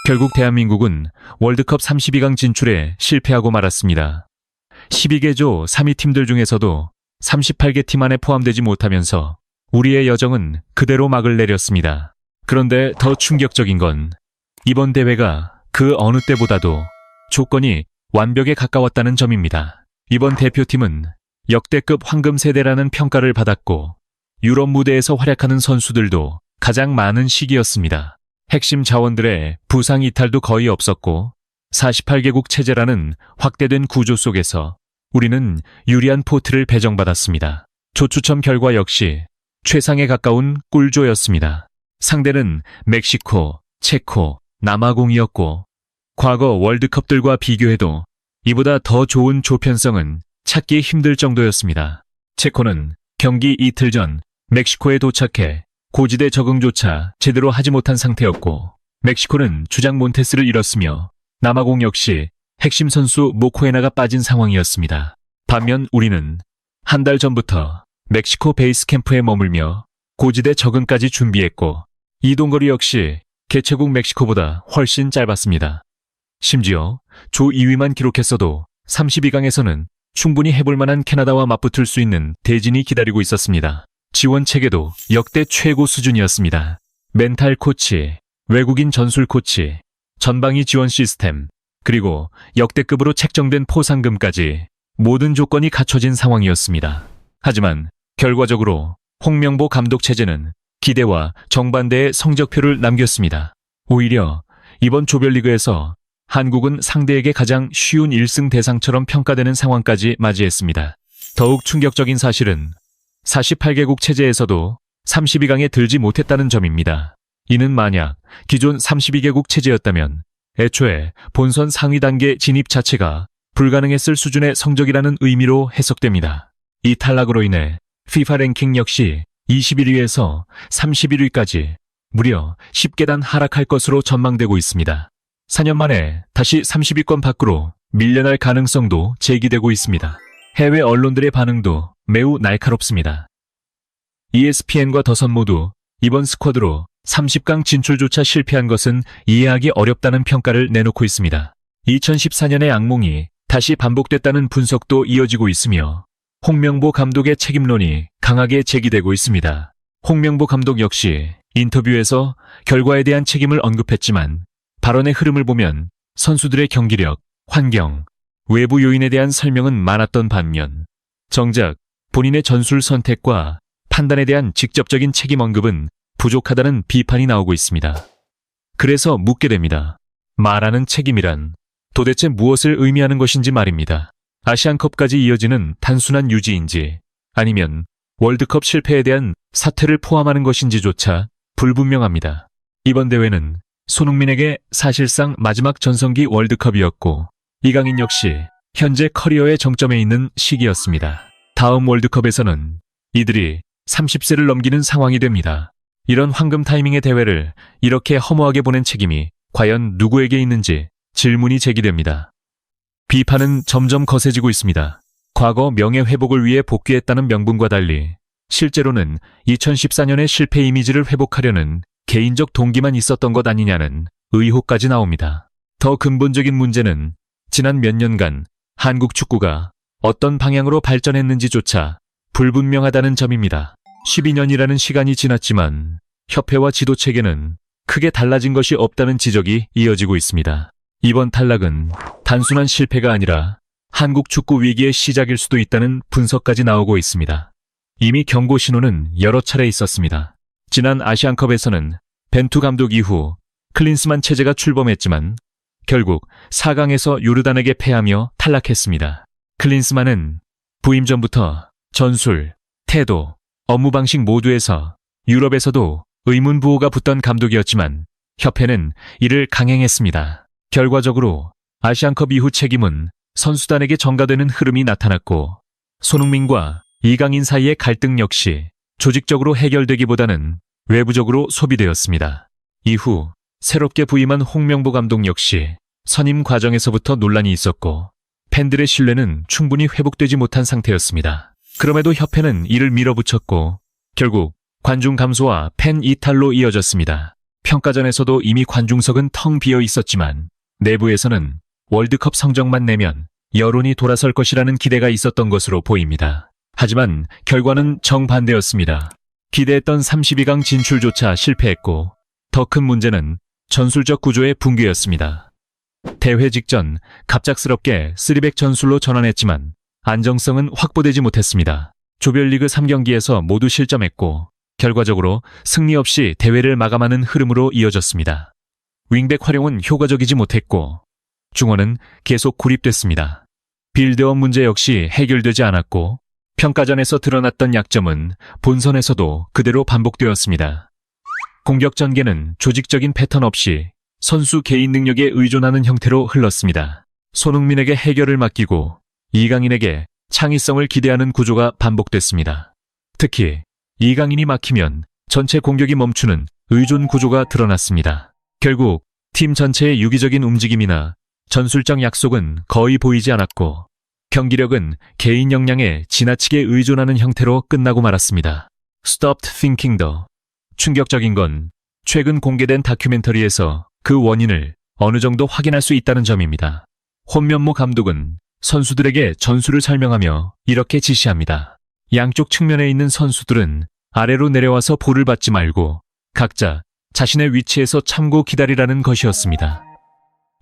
결국 대한민국은 월드컵 32강 진출에 실패하고 말았습니다. 12개 조 3위 팀들 중에서도 38개 팀 안에 포함되지 못하면서 우리의 여정은 그대로 막을 내렸습니다. 그런데 더 충격적인 건 이번 대회가 그 어느 때보다도 조건이 완벽에 가까웠다는 점입니다. 이번 대표팀은 역대급 황금 세대라는 평가를 받았고 유럽 무대에서 활약하는 선수들도 가장 많은 시기였습니다. 핵심 자원들의 부상 이탈도 거의 없었고 48개국 체제라는 확대된 구조 속에서 우리는 유리한 포트를 배정받았습니다. 조추첨 결과 역시 최상에 가까운 꿀조였습니다. 상대는 멕시코, 체코, 남아공이었고 과거 월드컵들과 비교해도 이보다 더 좋은 조편성은 찾기 힘들 정도였습니다. 체코는 경기 이틀 전 멕시코에 도착해 고지대 적응조차 제대로 하지 못한 상태였고 멕시코는 주장 몬테스를 잃었으며 남아공 역시 핵심 선수 모코에나가 빠진 상황이었습니다. 반면 우리는 한 달 전부터 멕시코 베이스 캠프에 머물며 고지대 적응까지 준비했고 이동거리 역시 개최국 멕시코보다 훨씬 짧았습니다. 심지어 조 2위만 기록했어도 32강에서는 충분히 해볼 만한 캐나다와 맞붙을 수 있는 대진이 기다리고 있었습니다. 지원 체계도 역대 최고 수준이었습니다. 멘탈 코치, 외국인 전술 코치, 전방위 지원 시스템, 그리고 역대급으로 책정된 포상금까지 모든 조건이 갖춰진 상황이었습니다. 하지만 결과적으로 홍명보 감독 체제는 기대와 정반대의 성적표를 남겼습니다. 오히려 이번 조별리그에서 한국은 상대에게 가장 쉬운 1승 대상처럼 평가되는 상황까지 맞이했습니다. 더욱 충격적인 사실은 48개국 체제에서도 32강에 들지 못했다는 점입니다. 이는 만약 기존 32개국 체제였다면 애초에 본선 상위 단계 진입 자체가 불가능했을 수준의 성적이라는 의미로 해석됩니다. 이 탈락으로 인해 FIFA 랭킹 역시 21위에서 31위까지 무려 10계단 하락할 것으로 전망되고 있습니다. 4년 만에 다시 30위권 밖으로 밀려날 가능성도 제기되고 있습니다. 해외 언론들의 반응도 매우 날카롭습니다. ESPN과 더선 모두 이번 스쿼드로 30강 진출조차 실패한 것은 이해하기 어렵다는 평가를 내놓고 있습니다. 2014년의 악몽이 다시 반복됐다는 분석도 이어지고 있으며 홍명보 감독의 책임론이 강하게 제기되고 있습니다. 홍명보 감독 역시 인터뷰에서 결과에 대한 책임을 언급했지만 발언의 흐름을 보면 선수들의 경기력, 환경, 외부 요인에 대한 설명은 많았던 반면 정작 본인의 전술 선택과 판단에 대한 직접적인 책임 언급은 부족하다는 비판이 나오고 있습니다. 그래서 묻게 됩니다. 말하는 책임이란 도대체 무엇을 의미하는 것인지 말입니다. 아시안컵까지 이어지는 단순한 유지인지 아니면 월드컵 실패에 대한 사퇴를 포함하는 것인지조차 불분명합니다. 이번 대회는 손흥민에게 사실상 마지막 전성기 월드컵이었고 이강인 역시 현재 커리어의 정점에 있는 시기였습니다. 다음 월드컵에서는 이들이 30세를 넘기는 상황이 됩니다. 이런 황금 타이밍의 대회를 이렇게 허무하게 보낸 책임이 과연 누구에게 있는지 질문이 제기됩니다. 비판은 점점 거세지고 있습니다. 과거 명예회복을 위해 복귀했다는 명분과 달리 실제로는 2014년의 실패 이미지를 회복하려는 개인적 동기만 있었던 것 아니냐는 의혹까지 나옵니다. 더 근본적인 문제는 지난 몇 년간 한국 축구가 어떤 방향으로 발전했는지조차 불분명하다는 점입니다. 12년이라는 시간이 지났지만 협회와 지도체계는 크게 달라진 것이 없다는 지적이 이어지고 있습니다. 이번 탈락은 단순한 실패가 아니라 한국 축구 위기의 시작일 수도 있다는 분석까지 나오고 있습니다. 이미 경고 신호는 여러 차례 있었습니다. 지난 아시안컵에서는 벤투 감독 이후 클린스만 체제가 출범했지만 결국 4강에서 요르단에게 패하며 탈락했습니다. 클린스만은 부임 전부터 전술, 태도, 업무 방식 모두에서 유럽에서도 의문부호가 붙던 감독이었지만 협회는 이를 강행했습니다. 결과적으로 아시안컵 이후 책임은 선수단에게 전가되는 흐름이 나타났고 손흥민과 이강인 사이의 갈등 역시 조직적으로 해결되기보다는 외부적으로 소비되었습니다. 이후 새롭게 부임한 홍명보 감독 역시 선임 과정에서부터 논란이 있었고 팬들의 신뢰는 충분히 회복되지 못한 상태였습니다. 그럼에도 협회는 이를 밀어붙였고 결국 관중 감소와 팬 이탈로 이어졌습니다. 평가전에서도 이미 관중석은 텅 비어 있었지만 내부에서는 월드컵 성적만 내면 여론이 돌아설 것이라는 기대가 있었던 것으로 보입니다. 하지만 결과는 정반대였습니다. 기대했던 32강 진출조차 실패했고 더 큰 문제는 전술적 구조의 붕괴였습니다. 대회 직전 갑작스럽게 3백 전술로 전환했지만 안정성은 확보되지 못했습니다. 조별리그 3경기에서 모두 실점했고 결과적으로 승리 없이 대회를 마감하는 흐름으로 이어졌습니다. 윙백 활용은 효과적이지 못했고 중원은 계속 고립됐습니다. 빌드업 문제 역시 해결되지 않았고 평가전에서 드러났던 약점은 본선에서도 그대로 반복되었습니다. 공격 전개는 조직적인 패턴 없이 선수 개인 능력에 의존하는 형태로 흘렀습니다. 손흥민에게 해결을 맡기고 이강인에게 창의성을 기대하는 구조가 반복됐습니다. 특히 이강인이 막히면 전체 공격이 멈추는 의존 구조가 드러났습니다. 결국 팀 전체의 유기적인 움직임이나 전술적 약속은 거의 보이지 않았고 경기력은 개인 역량에 지나치게 의존하는 형태로 끝나고 말았습니다. Stopped thinking though. 충격적인 건 최근 공개된 다큐멘터리에서 그 원인을 어느 정도 확인할 수 있다는 점입니다. 혼면모 감독은 선수들에게 전술을 설명하며 이렇게 지시합니다. 양쪽 측면에 있는 선수들은 아래로 내려와서 볼을 받지 말고 각자 자신의 위치에서 참고 기다리라는 것이었습니다.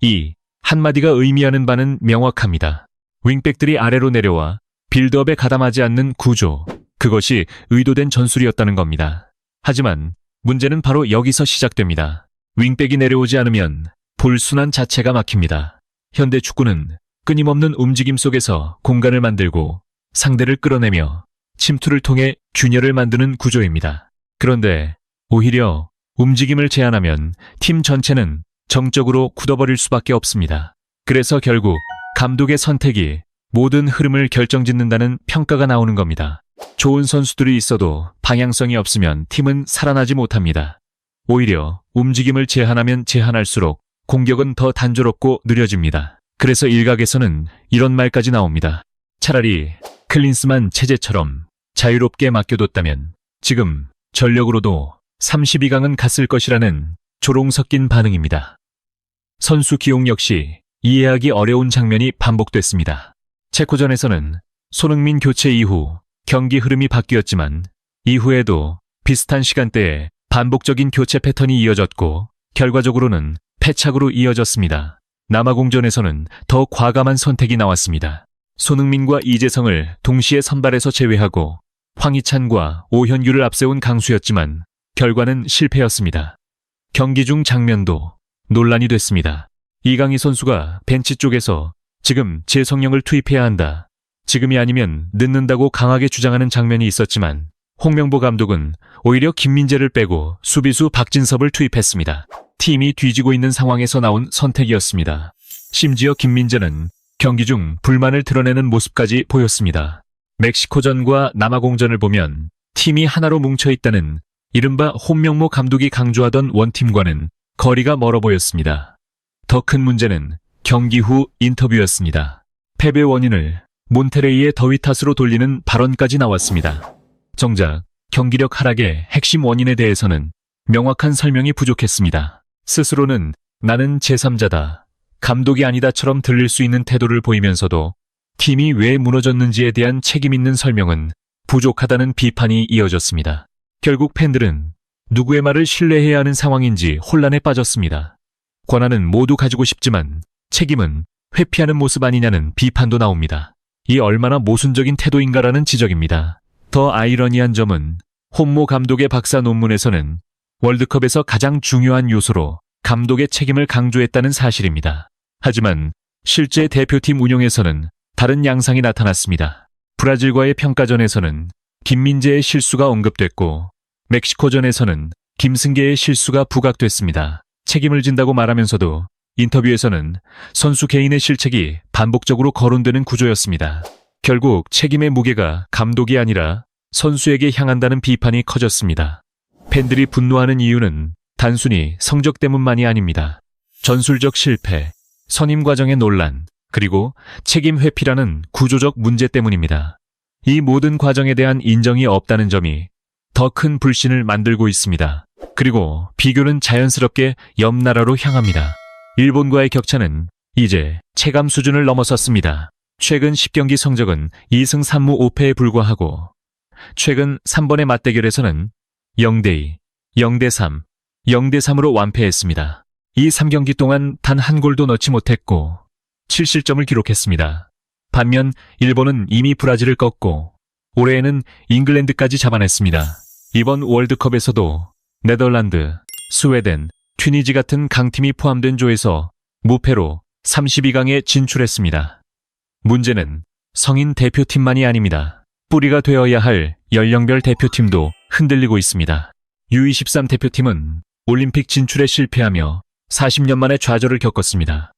이 한마디가 의미하는 바는 명확합니다. 윙백들이 아래로 내려와 빌드업에 가담하지 않는 구조, 그것이 의도된 전술이었다는 겁니다. 하지만 문제는 바로 여기서 시작됩니다. 윙백이 내려오지 않으면 볼 순환 자체가 막힙니다. 현대 축구는 끊임없는 움직임 속에서 공간을 만들고 상대를 끌어내며 침투를 통해 균열을 만드는 구조입니다. 그런데 오히려 움직임을 제한하면 팀 전체는 정적으로 굳어버릴 수밖에 없습니다. 그래서 결국 감독의 선택이 모든 흐름을 결정짓는다는 평가가 나오는 겁니다. 좋은 선수들이 있어도 방향성이 없으면 팀은 살아나지 못합니다. 오히려 움직임을 제한하면 제한할수록 공격은 더 단조롭고 느려집니다. 그래서 일각에서는 이런 말까지 나옵니다. 차라리 클린스만 체제처럼 자유롭게 맡겨뒀다면 지금 전력으로도 32강은 갔을 것이라는 조롱 섞인 반응입니다. 선수 기용 역시 이해하기 어려운 장면이 반복됐습니다. 체코전에서는 손흥민 교체 이후 경기 흐름이 바뀌었지만 이후에도 비슷한 시간대에 반복적인 교체 패턴이 이어졌고 결과적으로는 패착으로 이어졌습니다. 남아공전에서는 더 과감한 선택이 나왔습니다. 손흥민과 이재성을 동시에 선발에서 제외하고 황희찬과 오현규를 앞세운 강수였지만 결과는 실패였습니다. 경기 중 장면도 논란이 됐습니다. 이강인 선수가 벤치 쪽에서 지금 재성령을 투입해야 한다. 지금이 아니면 늦는다고 강하게 주장하는 장면이 있었지만 홍명보 감독은 오히려 김민재를 빼고 수비수 박진섭을 투입했습니다. 팀이 뒤지고 있는 상황에서 나온 선택이었습니다. 심지어 김민재는 경기 중 불만을 드러내는 모습까지 보였습니다. 멕시코전과 남아공전을 보면 팀이 하나로 뭉쳐있다는 이른바 홍명보 감독이 강조하던 원팀과는 거리가 멀어 보였습니다. 더 큰 문제는 경기 후 인터뷰였습니다. 패배 원인을 몬테레이의 더위 탓으로 돌리는 발언까지 나왔습니다. 정작 경기력 하락의 핵심 원인에 대해서는 명확한 설명이 부족했습니다. 스스로는 나는 제3자다, 감독이 아니다처럼 들릴 수 있는 태도를 보이면서도 팀이 왜 무너졌는지에 대한 책임 있는 설명은 부족하다는 비판이 이어졌습니다. 결국 팬들은 누구의 말을 신뢰해야 하는 상황인지 혼란에 빠졌습니다. 권한은 모두 가지고 싶지만 책임은 회피하는 모습 아니냐는 비판도 나옵니다. 이 얼마나 모순적인 태도인가라는 지적입니다. 더 아이러니한 점은 혼모 감독의 박사 논문에서는 월드컵에서 가장 중요한 요소로 감독의 책임을 강조했다는 사실입니다. 하지만 실제 대표팀 운영에서는 다른 양상이 나타났습니다. 브라질과의 평가전에서는 김민재의 실수가 언급됐고 멕시코전에서는 김승계의 실수가 부각됐습니다. 책임을 진다고 말하면서도 인터뷰에서는 선수 개인의 실책이 반복적으로 거론되는 구조였습니다. 결국 책임의 무게가 감독이 아니라 선수에게 향한다는 비판이 커졌습니다. 팬들이 분노하는 이유는 단순히 성적 때문만이 아닙니다. 전술적 실패, 선임 과정의 논란, 그리고 책임 회피라는 구조적 문제 때문입니다. 이 모든 과정에 대한 인정이 없다는 점이 더 큰 불신을 만들고 있습니다. 그리고 비교는 자연스럽게 옆 나라로 향합니다. 일본과의 격차는 이제 체감 수준을 넘어섰습니다. 최근 10경기 성적은 2승 3무 5패에 불과하고 최근 3번의 맞대결에서는 0대2, 0대3, 0대3으로 완패했습니다. 이 3경기 동안 단 한 골도 넣지 못했고 7실점을 기록했습니다. 반면 일본은 이미 브라질을 꺾고 올해에는 잉글랜드까지 잡아냈습니다. 이번 월드컵에서도 네덜란드, 스웨덴, 튀니지 같은 강팀이 포함된 조에서 무패로 32강에 진출했습니다. 문제는 성인 대표팀만이 아닙니다. 뿌리가 되어야 할 연령별 대표팀도 흔들리고 있습니다. U23 대표팀은 올림픽 진출에 실패하며 40년 만에 좌절을 겪었습니다.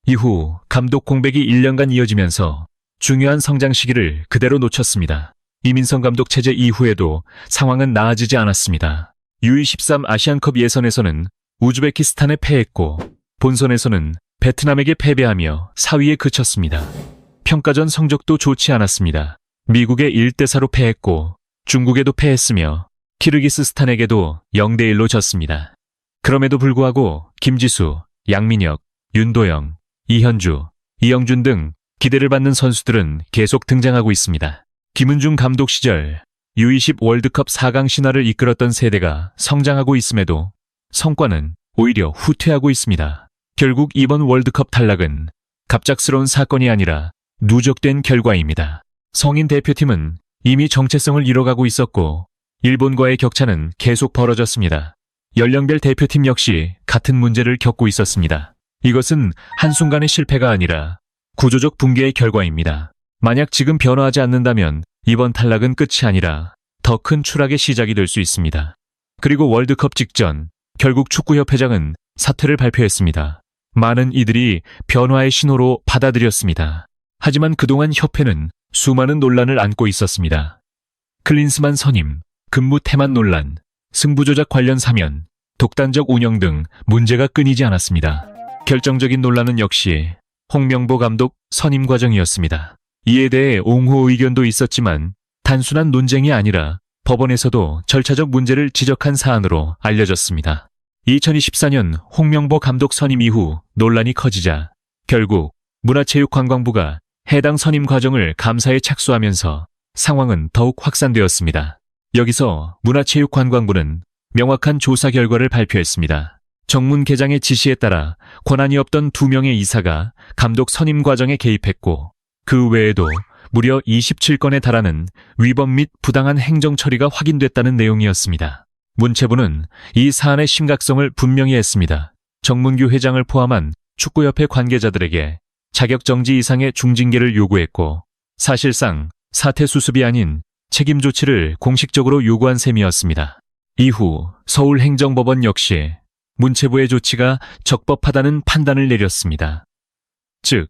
이후 감독 공백이 1년간 이어지면서 중요한 성장 시기를 그대로 놓쳤습니다. 이민성 감독 체제 이후에도 상황은 나아지지 않았습니다. U23 아시안컵 예선에서는 우즈베키스탄에 패했고 본선에서는 베트남에게 패배하며 4위에 그쳤습니다. 평가전 성적도 좋지 않았습니다. 미국에 1대4로 패했고 중국에도 패했으며 키르기스스탄에게도 0대1로 졌습니다. 그럼에도 불구하고 김지수, 양민혁, 윤도영, 이현주, 이영준 등 기대를 받는 선수들은 계속 등장하고 있습니다. 김은중 감독 시절 U20 월드컵 4강 신화를 이끌었던 세대가 성장하고 있음에도 성과는 오히려 후퇴하고 있습니다. 결국 이번 월드컵 탈락은 갑작스러운 사건이 아니라 누적된 결과입니다. 성인 대표팀은 이미 정체성을 잃어가고 있었고 일본과의 격차는 계속 벌어졌습니다. 연령별 대표팀 역시 같은 문제를 겪고 있었습니다. 이것은 한순간의 실패가 아니라 구조적 붕괴의 결과입니다. 만약 지금 변화하지 않는다면 이번 탈락은 끝이 아니라 더 큰 추락의 시작이 될 수 있습니다. 그리고 월드컵 직전 결국 축구협회장은 사퇴를 발표했습니다. 많은 이들이 변화의 신호로 받아들였습니다. 하지만 그동안 협회는 수많은 논란을 안고 있었습니다. 클린스만 선임, 근무 태만 논란, 승부 조작 관련 사면, 독단적 운영 등 문제가 끊이지 않았습니다. 결정적인 논란은 역시 홍명보 감독 선임 과정이었습니다. 이에 대해 옹호 의견도 있었지만 단순한 논쟁이 아니라 법원에서도 절차적 문제를 지적한 사안으로 알려졌습니다. 2024년 홍명보 감독 선임 이후 논란이 커지자 결국 문화체육관광부가 해당 선임 과정을 감사에 착수하면서 상황은 더욱 확산되었습니다. 여기서 문화체육관광부는 명확한 조사 결과를 발표했습니다. 정문계장의 지시에 따라 권한이 없던 2명의 이사가 감독 선임 과정에 개입했고 그 외에도 무려 27건에 달하는 위법 및 부당한 행정 처리가 확인됐다는 내용이었습니다. 문체부는 이 사안의 심각성을 분명히 했습니다. 정문규 회장을 포함한 축구협회 관계자들에게 자격정지 이상의 중징계를 요구했고 사실상 사퇴 수습이 아닌 책임 조치를 공식적으로 요구한 셈이었습니다. 이후 서울행정법원 역시 문체부의 조치가 적법하다는 판단을 내렸습니다. 즉,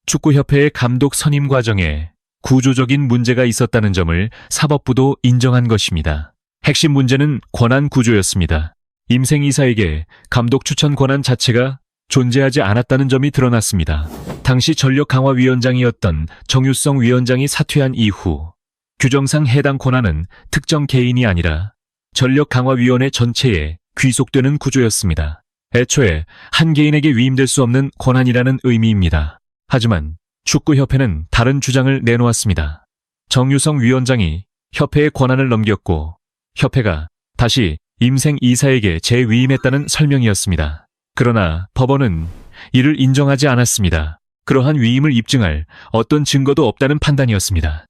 축구협회의 감독 선임 과정에 구조적인 문제가 있었다는 점을 사법부도 인정한 것입니다. 핵심 문제는 권한 구조였습니다. 임생 이사에게 감독 추천 권한 자체가 존재하지 않았다는 점이 드러났습니다. 당시 전력강화위원장이었던 정유성 위원장이 사퇴한 이후 규정상 해당 권한은 특정 개인이 아니라 전력강화위원회 전체에 귀속되는 구조였습니다. 애초에 한 개인에게 위임될 수 없는 권한이라는 의미입니다. 하지만 축구협회는 다른 주장을 내놓았습니다. 정유성 위원장이 협회의 권한을 넘겼고 협회가 다시 임생 이사에게 재위임했다는 설명이었습니다. 그러나 법원은 이를 인정하지 않았습니다. 그러한 위임을 입증할 어떤 증거도 없다는 판단이었습니다.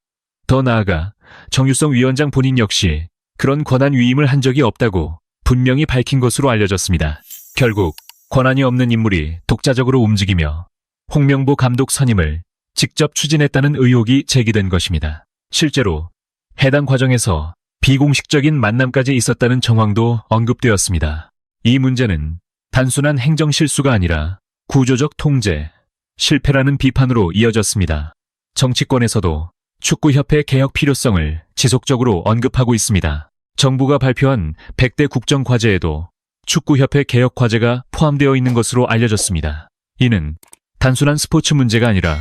더 나아가 정유성 위원장 본인 역시 그런 권한 위임을 한 적이 없다고 분명히 밝힌 것으로 알려졌습니다. 결국 권한이 없는 인물이 독자적으로 움직이며 홍명보 감독 선임을 직접 추진했다는 의혹이 제기된 것입니다. 실제로 해당 과정에서 비공식적인 만남까지 있었다는 정황도 언급되었습니다. 이 문제는 단순한 행정 실수가 아니라 구조적 통제, 실패라는 비판으로 이어졌습니다. 정치권에서도 축구협회 개혁 필요성을 지속적으로 언급하고 있습니다. 정부가 발표한 100대 국정과제에도 축구협회 개혁 과제가 포함되어 있는 것으로 알려졌습니다. 이는 단순한 스포츠 문제가 아니라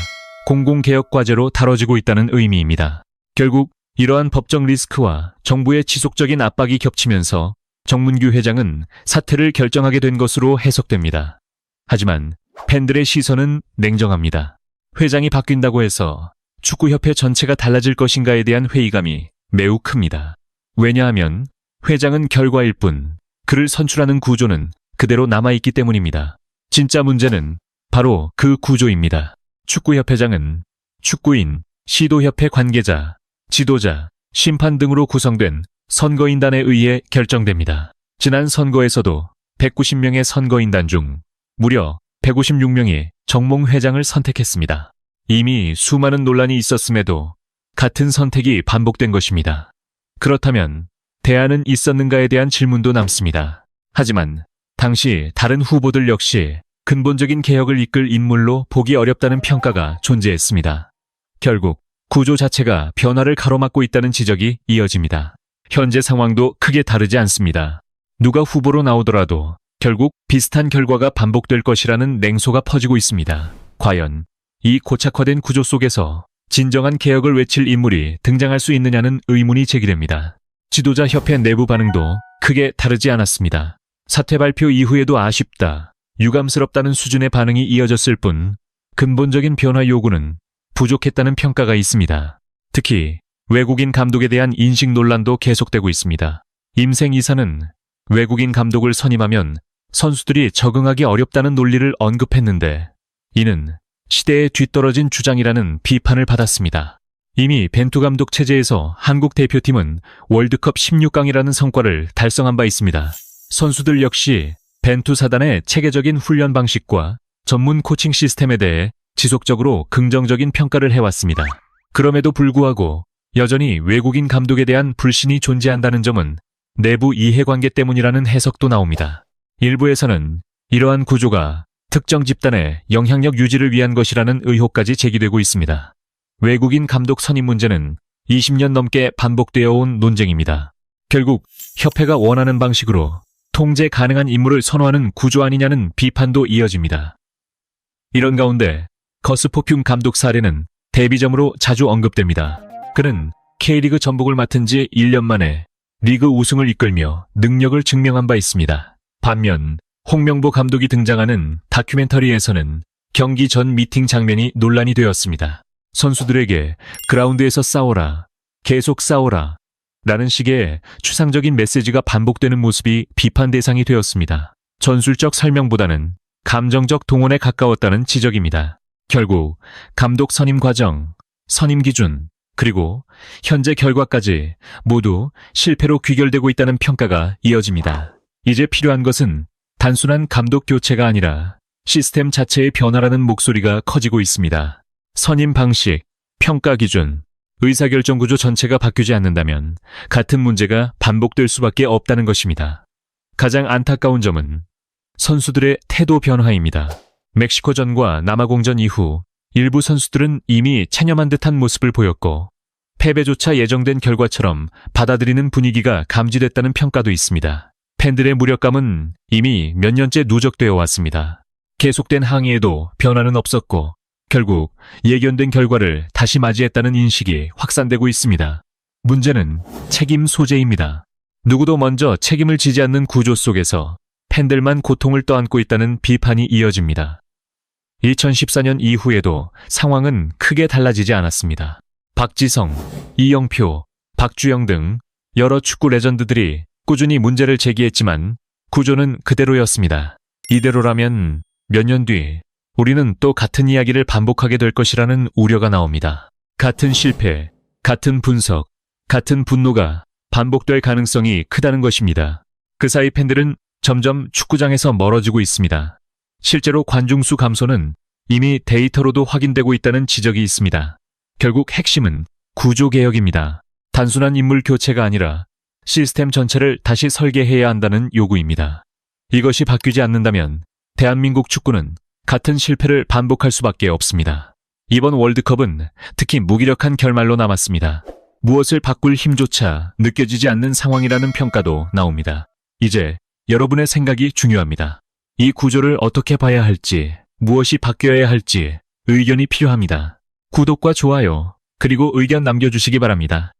공공개혁 과제로 다뤄지고 있다는 의미입니다. 결국 이러한 법적 리스크와 정부의 지속적인 압박이 겹치면서 정문규 회장은 사퇴를 결정하게 된 것으로 해석됩니다. 하지만 팬들의 시선은 냉정합니다. 회장이 바뀐다고 해서 축구협회 전체가 달라질 것인가에 대한 회의감이 매우 큽니다. 왜냐하면 회장은 결과일 뿐 그를 선출하는 구조는 그대로 남아있기 때문입니다. 진짜 문제는 바로 그 구조입니다. 축구협회장은 축구인, 시도협회 관계자, 지도자, 심판 등으로 구성된 선거인단에 의해 결정됩니다. 지난 선거에서도 190명의 선거인단 중 무려 156명이 정몽 회장을 선택했습니다. 이미 수많은 논란이 있었음에도 같은 선택이 반복된 것입니다. 그렇다면 대안은 있었는가에 대한 질문도 남습니다. 하지만 당시 다른 후보들 역시 근본적인 개혁을 이끌 인물로 보기 어렵다는 평가가 존재했습니다. 결국 구조 자체가 변화를 가로막고 있다는 지적이 이어집니다. 현재 상황도 크게 다르지 않습니다. 누가 후보로 나오더라도 결국 비슷한 결과가 반복될 것이라는 냉소가 퍼지고 있습니다. 과연 이 고착화된 구조 속에서 진정한 개혁을 외칠 인물이 등장할 수 있느냐는 의문이 제기됩니다. 지도자 협회 내부 반응도 크게 다르지 않았습니다. 사퇴 발표 이후에도 아쉽다, 유감스럽다는 수준의 반응이 이어졌을 뿐 근본적인 변화 요구는 부족했다는 평가가 있습니다. 특히 외국인 감독에 대한 인식 논란도 계속되고 있습니다. 임생 이사는 외국인 감독을 선임하면 선수들이 적응하기 어렵다는 논리를 언급했는데 이는 시대에 뒤떨어진 주장이라는 비판을 받았습니다. 이미 벤투 감독 체제에서 한국 대표팀은 월드컵 16강이라는 성과를 달성한 바 있습니다. 선수들 역시 벤투 사단의 체계적인 훈련 방식과 전문 코칭 시스템에 대해 지속적으로 긍정적인 평가를 해왔습니다. 그럼에도 불구하고 여전히 외국인 감독에 대한 불신이 존재한다는 점은 내부 이해관계 때문이라는 해석도 나옵니다. 일부에서는 이러한 구조가 특정 집단의 영향력 유지를 위한 것이라는 의혹까지 제기되고 있습니다. 외국인 감독 선임 문제는 20년 넘게 반복되어 온 논쟁입니다. 결국 협회가 원하는 방식으로 통제 가능한 인물을 선호하는 구조 아니냐는 비판도 이어집니다. 이런 가운데 거스포듐 감독 사례는 대비점으로 자주 언급됩니다. 그는 K리그 전북을 맡은 지 1년 만에 리그 우승을 이끌며 능력을 증명한 바 있습니다. 반면 홍명보 감독이 등장하는 다큐멘터리에서는 경기 전 미팅 장면이 논란이 되었습니다. 선수들에게 그라운드에서 싸워라, 계속 싸워라 라는 식의 추상적인 메시지가 반복되는 모습이 비판 대상이 되었습니다. 전술적 설명보다는 감정적 동원에 가까웠다는 지적입니다. 결국 감독 선임 과정, 선임 기준, 그리고 현재 결과까지 모두 실패로 귀결되고 있다는 평가가 이어집니다. 이제 필요한 것은 단순한 감독 교체가 아니라 시스템 자체의 변화라는 목소리가 커지고 있습니다. 선임 방식, 평가 기준, 의사결정 구조 전체가 바뀌지 않는다면 같은 문제가 반복될 수밖에 없다는 것입니다. 가장 안타까운 점은 선수들의 태도 변화입니다. 멕시코전과 남아공전 이후 일부 선수들은 이미 체념한 듯한 모습을 보였고 패배조차 예정된 결과처럼 받아들이는 분위기가 감지됐다는 평가도 있습니다. 팬들의 무력감은 이미 몇 년째 누적되어 왔습니다. 계속된 항의에도 변화는 없었고 결국 예견된 결과를 다시 맞이했다는 인식이 확산되고 있습니다. 문제는 책임 소재입니다. 누구도 먼저 책임을 지지 않는 구조 속에서 팬들만 고통을 떠안고 있다는 비판이 이어집니다. 2014년 이후에도 상황은 크게 달라지지 않았습니다. 박지성, 이영표, 박주영 등 여러 축구 레전드들이 꾸준히 문제를 제기했지만 구조는 그대로였습니다. 이대로라면 몇 년 뒤 우리는 또 같은 이야기를 반복하게 될 것이라는 우려가 나옵니다. 같은 실패, 같은 분석, 같은 분노가 반복될 가능성이 크다는 것입니다. 그 사이 팬들은 점점 축구장에서 멀어지고 있습니다. 실제로 관중수 감소는 이미 데이터로도 확인되고 있다는 지적이 있습니다. 결국 핵심은 구조개혁입니다. 단순한 인물 교체가 아니라 시스템 전체를 다시 설계해야 한다는 요구입니다. 이것이 바뀌지 않는다면 대한민국 축구는 같은 실패를 반복할 수밖에 없습니다. 이번 월드컵은 특히 무기력한 결말로 남았습니다. 무엇을 바꿀 힘조차 느껴지지 않는 상황이라는 평가도 나옵니다. 이제 여러분의 생각이 중요합니다. 이 구조를 어떻게 봐야 할지, 무엇이 바뀌어야 할지 의견이 필요합니다. 구독과 좋아요, 그리고 의견 남겨주시기 바랍니다.